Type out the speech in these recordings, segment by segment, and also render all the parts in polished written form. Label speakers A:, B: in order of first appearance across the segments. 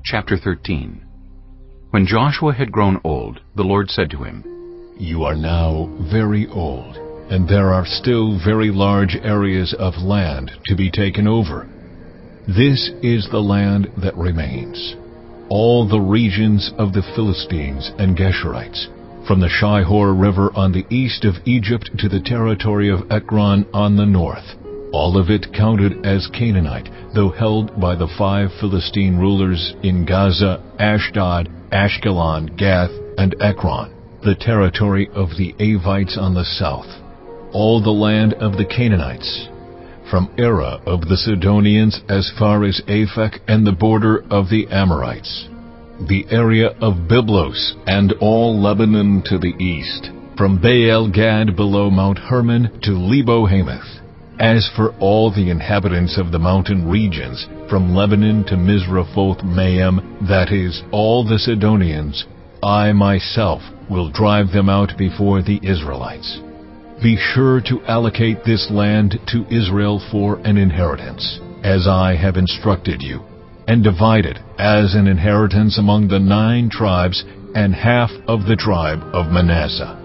A: Chapter 13. When Joshua had grown old, the Lord said to him,
B: "You are now very old, and there are still very large areas of land to be taken over. This is the land that remains, all the regions of the Philistines and Geshurites, from the Shihor River on the east of Egypt to the territory of Ekron on the north, all of it counted as Canaanite, though held by the 5 Philistine rulers in Gaza, Ashdod, Ashkelon, Gath, and Ekron, the territory of the Avites on the south, all the land of the Canaanites, from Era of the Sidonians as far as Aphek and the border of the Amorites, the area of Byblos and all Lebanon to the east, from Baal-Gad below Mount Hermon to Lebo-Hamath. As for all the inhabitants of the mountain regions, from Lebanon to Misrephoth-Maim, that is, all the Sidonians, I myself will drive them out before the Israelites. Be sure to allocate this land to Israel for an inheritance, as I have instructed you, and divide it as an inheritance among the 9 tribes and half of the tribe of Manasseh."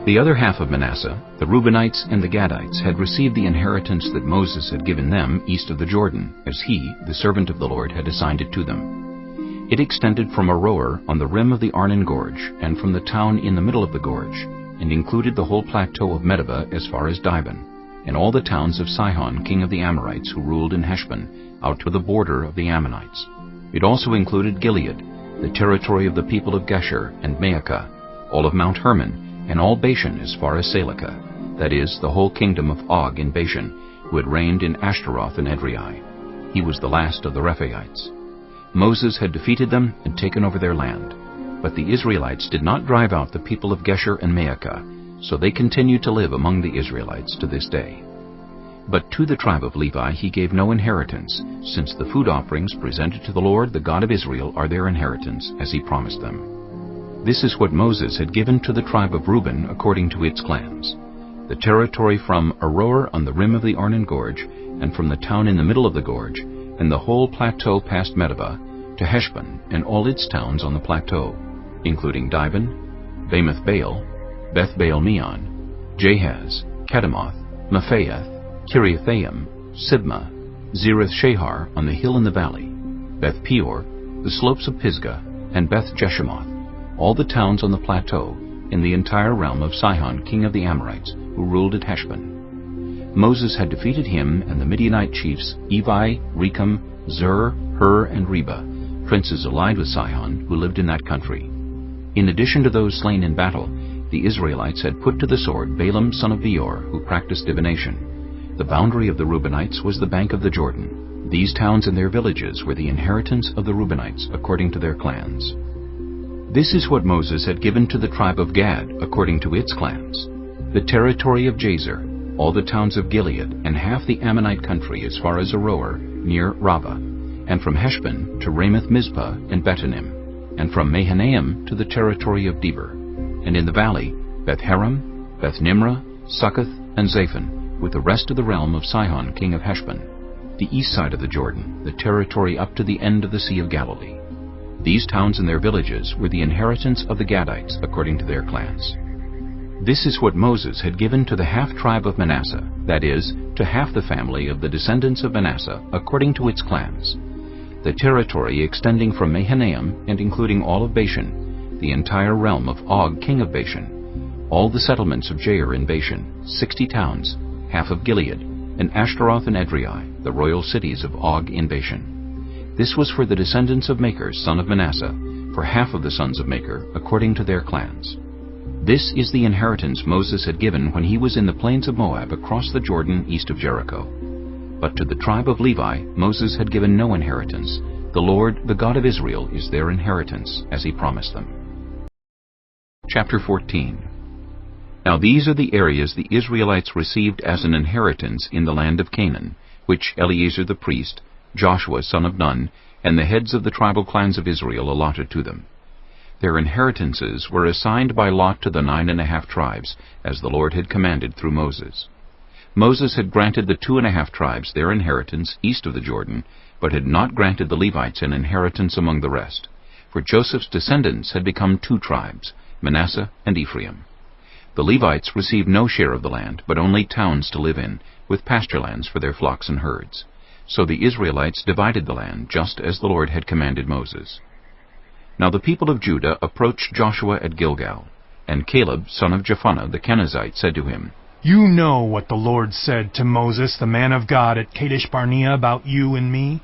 A: The other half of Manasseh, the Reubenites and the Gadites, had received the inheritance that Moses had given them east of the Jordan, as he, the servant of the Lord, had assigned it to them. It extended from Aroer on the rim of the Arnon Gorge, and from the town in the middle of the gorge, and included the whole plateau of Medeba as far as Dibon, and all the towns of Sihon, king of the Amorites, who ruled in Heshbon, out to the border of the Ammonites. It also included Gilead, the territory of the people of Geshur and Maacah, all of Mount Hermon, and all Bashan as far as Salekah, that is, the whole kingdom of Og in Bashan, who had reigned in Ashtaroth and Edrei. He was the last of the Rephaites. Moses had defeated them and taken over their land. But the Israelites did not drive out the people of Geshur and Maacah, so they continued to live among the Israelites to this day. But to the tribe of Levi he gave no inheritance, since the food offerings presented to the Lord, the God of Israel, are their inheritance, as he promised them. This is what Moses had given to the tribe of Reuben according to its clans: the territory from Aroer on the rim of the Arnon Gorge, and from the town in the middle of the gorge, and the whole plateau past Medeba, to Heshbon and all its towns on the plateau, including Dibon, Bamoth Baal, Beth Baal Meon, Jahaz, Kedemoth, Mephaath, Kiriathaim, Sibmah, Zereth Shahar on the hill in the valley, Beth Peor, the slopes of Pisgah, and Beth Jeshimoth, all the towns on the plateau, in the entire realm of Sihon, king of the Amorites, who ruled at Heshbon. Moses had defeated him and the Midianite chiefs Evi, Rechem, Zur, Hur, and Reba, princes allied with Sihon, who lived in that country. In addition to those slain in battle, the Israelites had put to the sword Balaam son of Beor, who practiced divination. The boundary of the Reubenites was the bank of the Jordan. These towns and their villages were the inheritance of the Reubenites according to their clans. This is what Moses had given to the tribe of Gad according to its clans: the territory of Jazer, all the towns of Gilead, and half the Ammonite country as far as Aroer, near Rabbah, and from Heshbon to Ramoth Mizpah and Betanim, and from Mahanaim to the territory of Debir, and in the valley Beth-Haram, Beth-Nimrah, Succoth, and Zaphon, with the rest of the realm of Sihon king of Heshbon, the east side of the Jordan, the territory up to the end of the Sea of Galilee. These towns and their villages were the inheritance of the Gadites according to their clans. This is what Moses had given to the half-tribe of Manasseh, that is, to half the family of the descendants of Manasseh according to its clans: the territory extending from Mahanaim and including all of Bashan, the entire realm of Og king of Bashan, all the settlements of Jair in Bashan, 60 towns, half of Gilead, and Ashtaroth and Edrei, the royal cities of Og in Bashan. This was for the descendants of Machir, son of Manasseh, for half of the sons of Machir, according to their clans. This is the inheritance Moses had given when he was in the plains of Moab across the Jordan east of Jericho. But to the tribe of Levi Moses had given no inheritance. The Lord, the God of Israel, is their inheritance, as he promised them. Chapter 14. Now these are the areas the Israelites received as an inheritance in the land of Canaan, which Eleazar the priest, Joshua son of Nun, and the heads of the tribal clans of Israel allotted to them. Their inheritances were assigned by lot to the 9½ tribes, as the Lord had commanded through Moses. Moses had granted the 2½ tribes their inheritance east of the Jordan, but had not granted the Levites an inheritance among the rest, for Joseph's descendants had become 2 tribes, Manasseh and Ephraim. The Levites received no share of the land, but only towns to live in, with pasture lands for their flocks and herds. So the Israelites divided the land, just as the Lord had commanded Moses. Now the people of Judah approached Joshua at Gilgal, and Caleb, son of Jephunneh the Kenizzite, said to him,
C: "You know what the Lord said to Moses, the man of God, at Kadesh Barnea about you and me.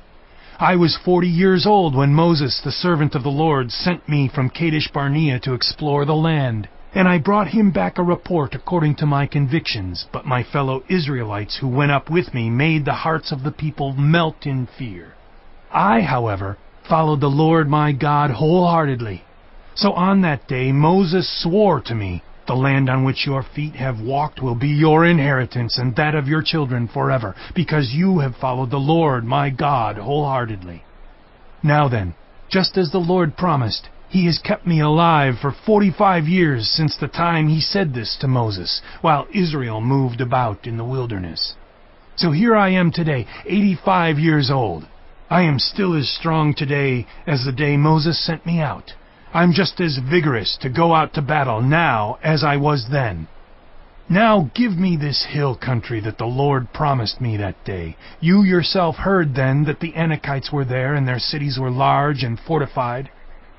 C: I was 40 years old when Moses, the servant of the Lord, sent me from Kadesh Barnea to explore the land. And I brought him back a report according to my convictions, but my fellow Israelites who went up with me made the hearts of the people melt in fear. I, however, followed the Lord my God wholeheartedly. So on that day Moses swore to me, 'The land on which your feet have walked will be your inheritance and that of your children forever, because you have followed the Lord my God wholeheartedly.' Now then, just as the Lord promised, He has kept me alive for 45 years since the time He said this to Moses, while Israel moved about in the wilderness. So here I am today, 85 years old. I am still as strong today as the day Moses sent me out. I'm just as vigorous to go out to battle now as I was then. Now give me this hill country that the Lord promised me that day. You yourself heard then that the Anakites were there and their cities were large and fortified.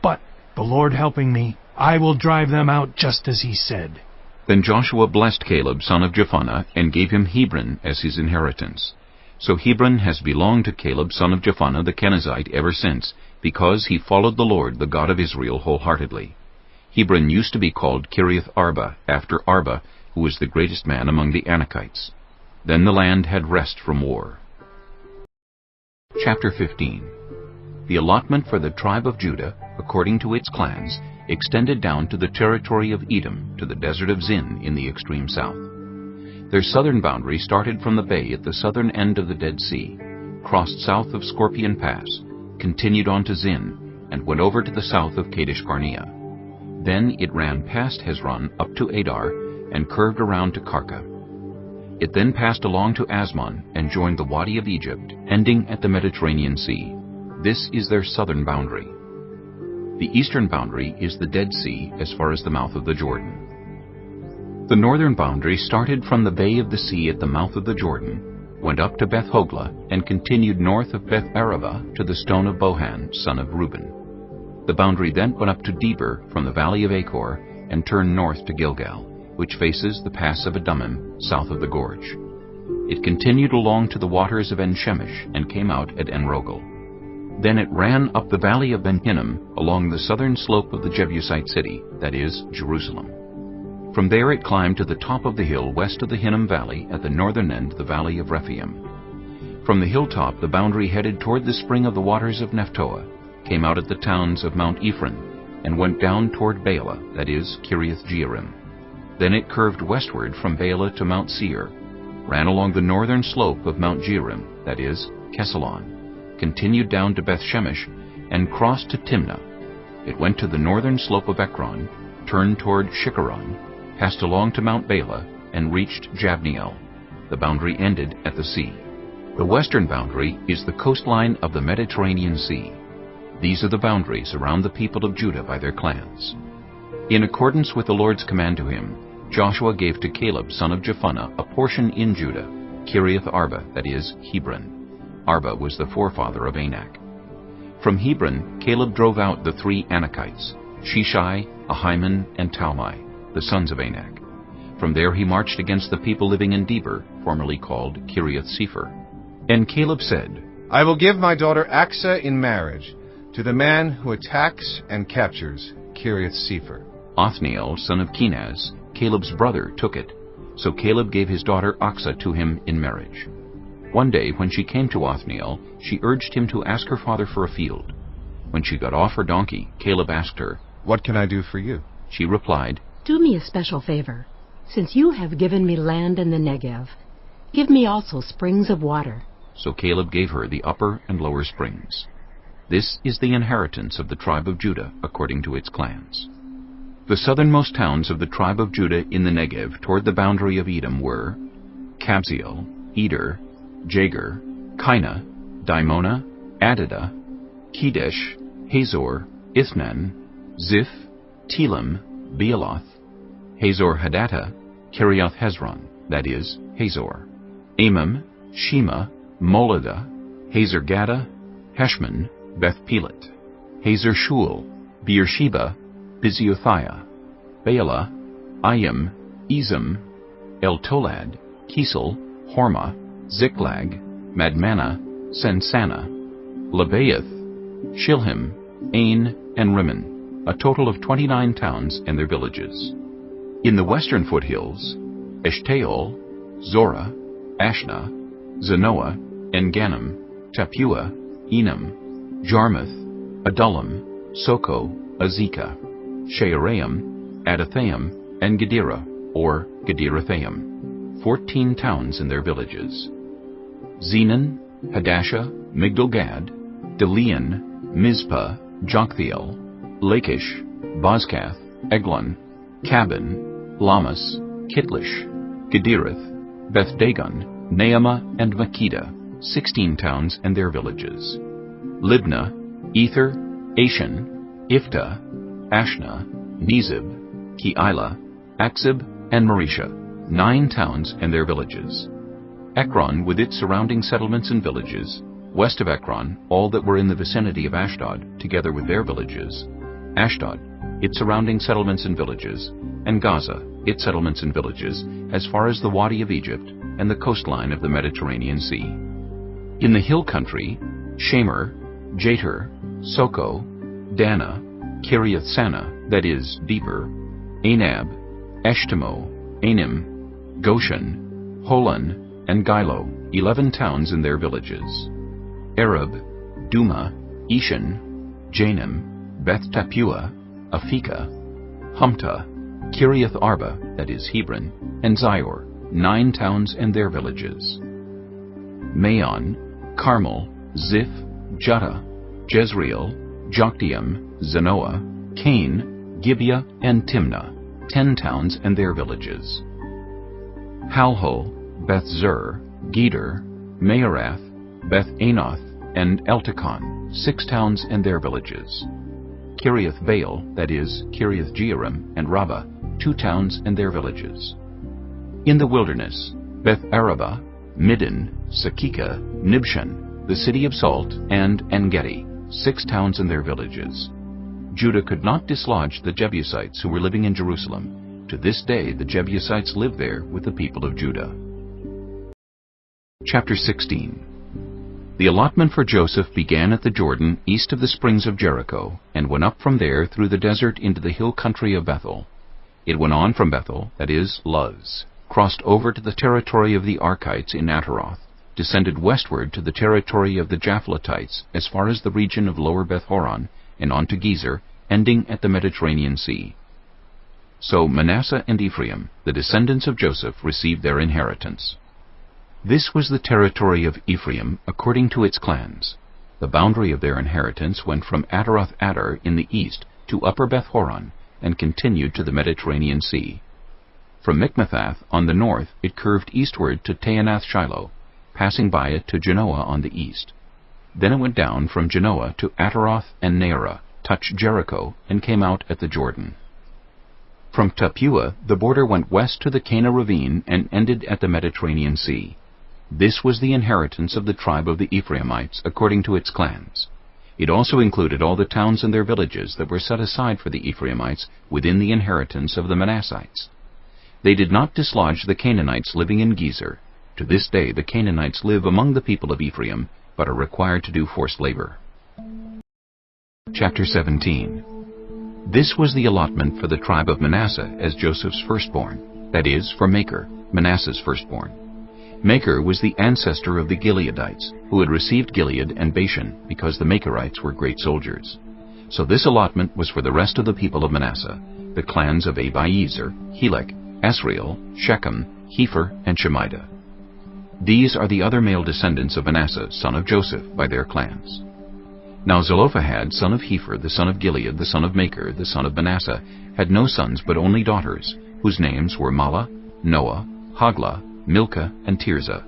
C: But the Lord helping me, I will drive them out just as He said."
A: Then Joshua blessed Caleb, son of Jephunneh, and gave him Hebron as his inheritance. So Hebron has belonged to Caleb, son of Jephunneh the Kenizzite, ever since, because he followed the Lord, the God of Israel, wholeheartedly. Hebron used to be called Kiriath Arba, after Arba, who was the greatest man among the Anakites. Then the land had rest from war. Chapter 15. The allotment for the tribe of Judah, according to its clans, extended down to the territory of Edom, to the desert of Zin in the extreme south. Their southern boundary started from the bay at the southern end of the Dead Sea, crossed south of Scorpion Pass, continued on to Zin, and went over to the south of Kadesh Barnea. Then it ran past Hezron up to Adar, and curved around to Karka. It then passed along to Asmon, and joined the Wadi of Egypt, ending at the Mediterranean Sea. This is their southern boundary. The eastern boundary is the Dead Sea as far as the mouth of the Jordan. The northern boundary started from the bay of the sea at the mouth of the Jordan, went up to Beth Hoglah, and continued north of Beth Arabah to the stone of Bohan, son of Reuben. The boundary then went up to Debir from the valley of Achor, and turned north to Gilgal, which faces the pass of Adumim, south of the gorge. It continued along to the waters of En-Shemesh, and came out at En-Rogel. Then it ran up the valley of Ben-Hinnom, along the southern slope of the Jebusite city, that is, Jerusalem. From there it climbed to the top of the hill west of the Hinnom Valley, at the northern end the valley of Rephaim. From the hilltop the boundary headed toward the spring of the waters of Nephtoah, came out at the towns of Mount Ephron, and went down toward Baalah, that is, Kiriath Jearim. Then it curved westward from Baalah to Mount Seir, ran along the northern slope of Mount Jearim, that is, Kesalon, continued down to Beth Shemesh, and crossed to Timnah. It went to the northern slope of Ekron, turned toward Shikharon, passed along to Mount Baalah, and reached Jabneel. The boundary ended at the sea. The western boundary is the coastline of the Mediterranean Sea. These are the boundaries around the people of Judah by their clans. In accordance with the Lord's command to him, Joshua gave to Caleb, son of Jephunneh, a portion in Judah, Kiriath Arba, that is, Hebron. Arba was the forefather of Anak. From Hebron, Caleb drove out the 3 Anakites, Sheshai, Ahiman, and Talmai, the sons of Anak. From there he marched against the people living in Debir, formerly called Kiriath Sepher. And Caleb said,
D: "I will give my daughter Achsah in marriage to the man who attacks and captures Kiriath Sepher."
A: Othniel, son of Kenaz, Caleb's brother, took it. So Caleb gave his daughter Achsah to him in marriage. One day, when she came to Othniel, she urged him to ask her father for a field. When she got off her donkey, Caleb asked her,
D: "What can I do for you?"
A: She replied,
E: "Do me a special favor. Since you have given me land in the Negev, give me also springs of water."
A: So Caleb gave her the upper and lower springs. This is the inheritance of the tribe of Judah according to its clans. The southernmost towns of the tribe of Judah in the Negev toward the boundary of Edom were Kabzeel, Eder, Jagur, Kainah, Dimona, Adada, Kedesh, Hazor, Ithnan, Ziph, Telam, Bealoth, Hazor Hadattah, Kiriath Hezron, that is, Hazor, Amam, Shema, Moladah, Hazor Gaddah, Heshmon, Beth Pelet, Hazor Shul, Beersheba, Biziothia, Baalah, Ayim, Ezem, Eltolad, Kisel, Hormah, Ziklag, Madmannah, Sensana, Lebaoth, Shilhim, Ain, and Rimmon, a total of 29 towns and their villages. In the western foothills, Eshtaol, Zorah, Ashna, Zanoah, En-Ganim, Tappuah, Enam, Jarmuth, Adullam, Soko, Azekah, Shearaim, Adathaim, and Gedera, or Gederathaim, 14 towns and their villages. Zenon, Hadashah, Migdal-Gad, Delean, Mizpah, Joktheel, Lachish, Bozkath, Eglon, Cabin, Lamas, Kitlish, Gedereth, Beth-Dagon, Naamah, and Makkedah, 16 towns and their villages. Libnah, Ether, Ashan, Iftah, Ashna, Nezib, Keilah, Aksib, and Marisha, 9 towns and their villages. Ekron with its surrounding settlements and villages, west of Ekron, all that were in the vicinity of Ashdod, together with their villages, Ashdod, its surrounding settlements and villages, and Gaza, its settlements and villages, as far as the Wadi of Egypt and the coastline of the Mediterranean Sea. In the hill country, Shamer, Jater, Soko, Dana, Kiriath Sana, that is, deeper, Anab, Eshtemoh, Anim, Goshen, Holon, and Gilo, 11 towns and their villages. Arab, Duma, Eshan, Janim, Beth Tappuah, Aphekah, Humtah, Kiriath Arba, that is, Hebron, and Zior, 9 towns and their villages. Maon, Carmel, Ziph, Juttah, Jezreel, Jokdeam, Zanoah, Cain, Gibeah, and Timnah, 10 towns and their villages. Halhol, Beth-Zur, Geder, Maarath, Beth-Anoth, and Eltekon, 6 towns and their villages. Kiriath Baal, that is, Kiriath Jearim, and Rabbah, 2 towns and their villages. In the wilderness, Beth-Arabah, Middin, Sakekah, Nibshan, the city of Salt, and En-Gedi, 6 towns and their villages. Judah could not dislodge the Jebusites who were living in Jerusalem. To this day the Jebusites live there with the people of Judah. Chapter 16. The allotment for Joseph began at the Jordan east of the springs of Jericho, and went up from there through the desert into the hill country of Bethel. It went on from Bethel, that is, Luz, crossed over to the territory of the Archites in Ataroth, descended westward to the territory of the Japhletites as far as the region of Lower Beth-Horon, and on to Gezer, ending at the Mediterranean Sea. So Manasseh and Ephraim, the descendants of Joseph, received their inheritance. This was the territory of Ephraim according to its clans. The boundary of their inheritance went from Ataroth Adar in the east to Upper Beth-Horon, and continued to the Mediterranean Sea. From Mikmethath on the north it curved eastward to Taanath-Shiloh, passing by it to Genoa on the east. Then it went down from Genoa to Ataroth and Naarah, touched Jericho, and came out at the Jordan. From Tappuah the border went west to the Cana ravine and ended at the Mediterranean Sea. This was the inheritance of the tribe of the Ephraimites according to its clans. It also included all the towns and their villages that were set aside for the Ephraimites within the inheritance of the Manassites. They did not dislodge the Canaanites living in Gezer. To this day the Canaanites live among the people of Ephraim, but are required to do forced labor. Chapter 17. This was the allotment for the tribe of Manasseh as Joseph's firstborn, that is, for Machir, Manasseh's firstborn. Machir was the ancestor of the Gileadites, who had received Gilead and Bashan, because the Machirites were great soldiers. So this allotment was for the rest of the people of Manasseh, the clans of Abiezer, Helek, Asriel, Shechem, Hepher, and Shemida. These are the other male descendants of Manasseh, son of Joseph, by their clans. Now Zelophehad, son of Hepher, the son of Gilead, the son of Machir, the son of Manasseh, had no sons but only daughters, whose names were Mahlah, Noah, Hoglah, Milcah, and Tirzah.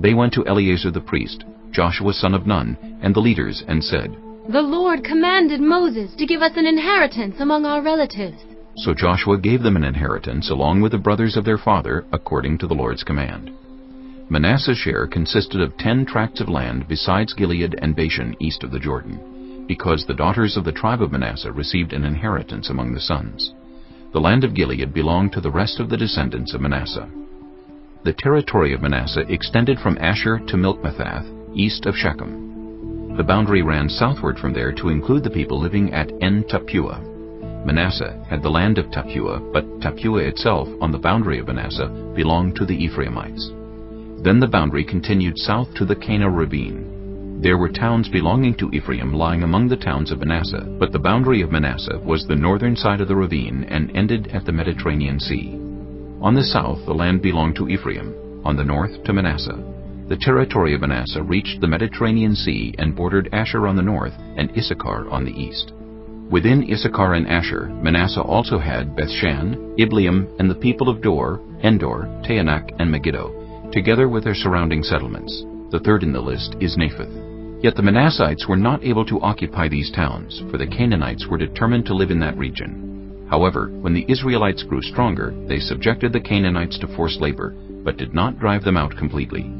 A: They went to Eleazar the priest, Joshua son of Nun, and the leaders, and said,
F: "The Lord commanded Moses to give us an inheritance among our relatives."
A: So Joshua gave them an inheritance along with the brothers of their father, according to the Lord's command. Manasseh's share consisted of 10 tracts of land besides Gilead and Bashan east of the Jordan, because the daughters of the tribe of Manasseh received an inheritance among the sons. The land of Gilead belonged to the rest of the descendants of Manasseh. The territory of Manasseh extended from Asher to Milcmethath, east of Shechem. The boundary ran southward from there to include the people living at En-Tappuah. Manasseh had the land of Tappuah, but Tappuah itself, on the boundary of Manasseh, belonged to the Ephraimites. Then the boundary continued south to the Cana ravine. There were towns belonging to Ephraim lying among the towns of Manasseh, but the boundary of Manasseh was the northern side of the ravine and ended at the Mediterranean Sea. On the south the land belonged to Ephraim, on the north to Manasseh. The territory of Manasseh reached the Mediterranean Sea and bordered Asher on the north and Issachar on the east. Within Issachar and Asher, Manasseh also had Bethshan, Ibleam, and the people of Dor, Endor, Taanach, and Megiddo, together with their surrounding settlements. The third in the list is Naphath. Yet the Manassites were not able to occupy these towns, for the Canaanites were determined to live in that region. However, when the Israelites grew stronger, they subjected the Canaanites to forced labor, but did not drive them out completely.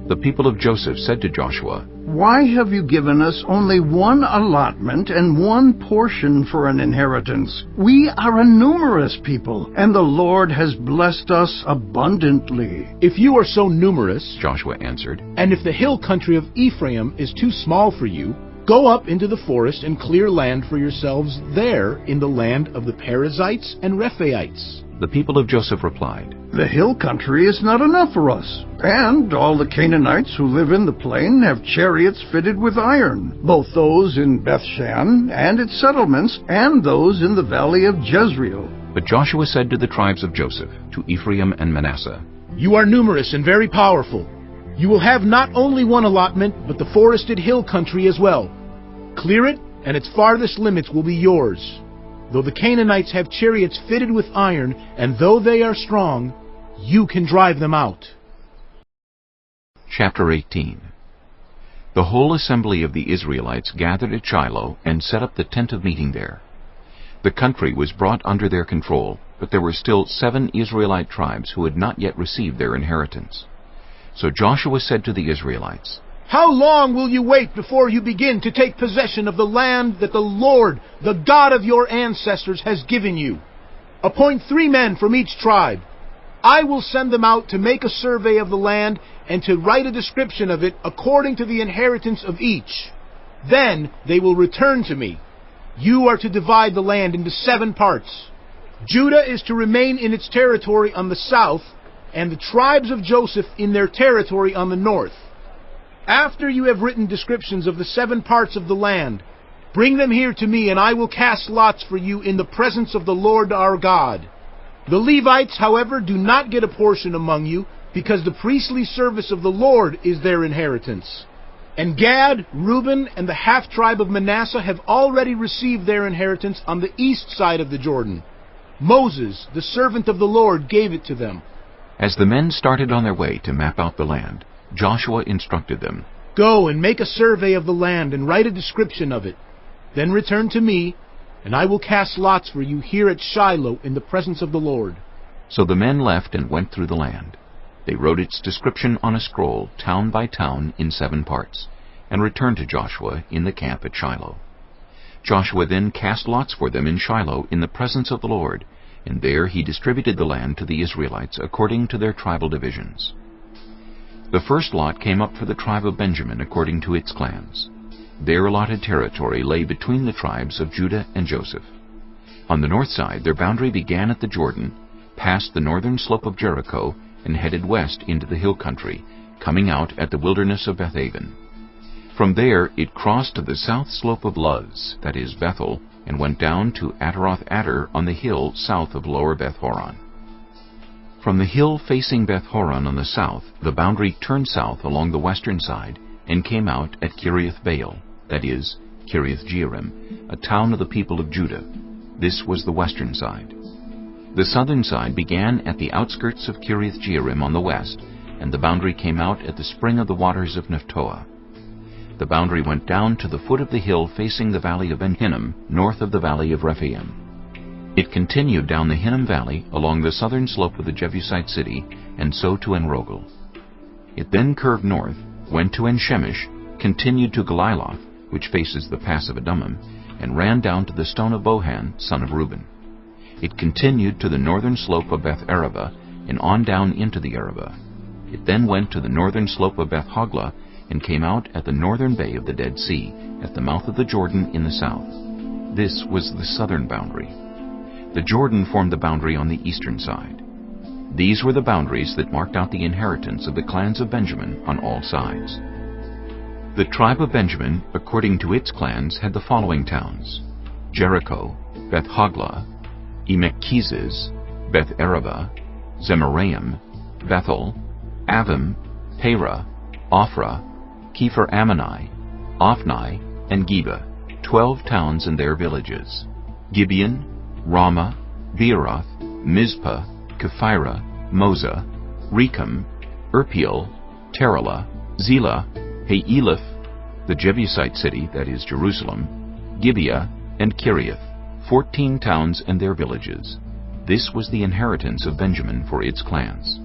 A: The people of Joseph said to Joshua,
G: "Why have you given us only one allotment and one portion for an inheritance? We are a numerous people, and the Lord has blessed us abundantly."
H: "If you are so numerous,"
A: Joshua answered,
H: "and if the hill country of Ephraim is too small for you, go up into the forest and clear land for yourselves there in the land of the Perizzites and Rephaites."
A: The people of Joseph replied,
G: "The hill country is not enough for us, and all the Canaanites who live in the plain have chariots fitted with iron, both those in Bethshan and its settlements, and those in the valley of Jezreel."
A: But Joshua said to the tribes of Joseph, to Ephraim and Manasseh,
H: "You are numerous and very powerful. You will have not only one allotment, but the forested hill country as well. Clear it, and its farthest limits will be yours. Though the Canaanites have chariots fitted with iron, and though they are strong, you can drive them out."
A: Chapter 18. The whole assembly of the Israelites gathered at Shiloh and set up the tent of meeting there. The country was brought under their control, but there were still 7 Israelite tribes who had not yet received their inheritance. So Joshua said to the Israelites,
H: "How long will you wait before you begin to take possession of the land that the Lord, the God of your ancestors, has given you? Appoint 3 men from each tribe. I will send them out to make a survey of the land and to write a description of it according to the inheritance of each. Then they will return to me. You are to divide the land into 7 parts. Judah is to remain in its territory on the south, and the tribes of Joseph in their territory on the north. After you have written descriptions of the 7 parts of the land, bring them here to me, and I will cast lots for you in the presence of the Lord our God. The Levites, however, do not get a portion among you, because the priestly service of the Lord is their inheritance. And Gad, Reuben, and the half-tribe of Manasseh have already received their inheritance on the east side of the Jordan. Moses, the servant of the Lord, gave it to them."
A: As the men started on their way to map out the land, Joshua instructed them,
H: "Go and make a survey of the land and write a description of it. Then return to me, and I will cast lots for you here at Shiloh in the presence of the Lord."
A: So the men left and went through the land. They wrote its description on a scroll, town by town, in 7 parts, and returned to Joshua in the camp at Shiloh. Joshua then cast lots for them in Shiloh in the presence of the Lord, and there he distributed the land to the Israelites according to their tribal divisions. The first lot came up for the tribe of Benjamin according to its clans. Their allotted territory lay between the tribes of Judah and Joseph. On the north side, their boundary began at the Jordan, passed the northern slope of Jericho, and headed west into the hill country, coming out at the wilderness of Bethaven. From there it crossed to the south slope of Luz, that is Bethel, and went down to Ataroth-Adar on the hill south of lower Beth-horon. From the hill facing Beth-horon on the south, the boundary turned south along the western side and came out at Kiriath-Baal, that is, Kiriath-Jearim, a town of the people of Judah. This was the western side. The southern side began at the outskirts of Kiriath-Jearim on the west, and the boundary came out at the spring of the waters of Nephtoah. The boundary went down to the foot of the hill facing the valley of En-Hinnom, north of the valley of Rephaim. It continued down the Hinnom Valley along the southern slope of the Jebusite city, and so to En-Rogel. It then curved north, went to En-Shemesh, continued to Geliloth, which faces the pass of Adummim, and ran down to the stone of Bohan, son of Reuben. It continued to the northern slope of Beth-Araba, and on down into the Arabah. It then went to the northern slope of Beth-Hoglah, and came out at the northern bay of the Dead Sea, at the mouth of the Jordan in the south. This was the southern boundary. The Jordan formed the boundary on the eastern side. These were the boundaries that marked out the inheritance of the clans of Benjamin on all sides. The tribe of Benjamin, according to its clans, had the following towns: Jericho, Beth-Hoglah, Emech-Keziz, Beth-Araba, Zemaraim, Bethel, Avim, Perah, Ophrah, Kepher-Ammoni, Ophni, and Geba, 12 towns and their villages: Gibeon, Ramah, Beeroth, Mizpah, Kephirah, Moza, Rechem, Irpeel, Terah, Zelah, Haelef, the Jebusite city, that is Jerusalem, Gibeah, and Kiriath, 14 towns and their villages. This was the inheritance of Benjamin for its clans.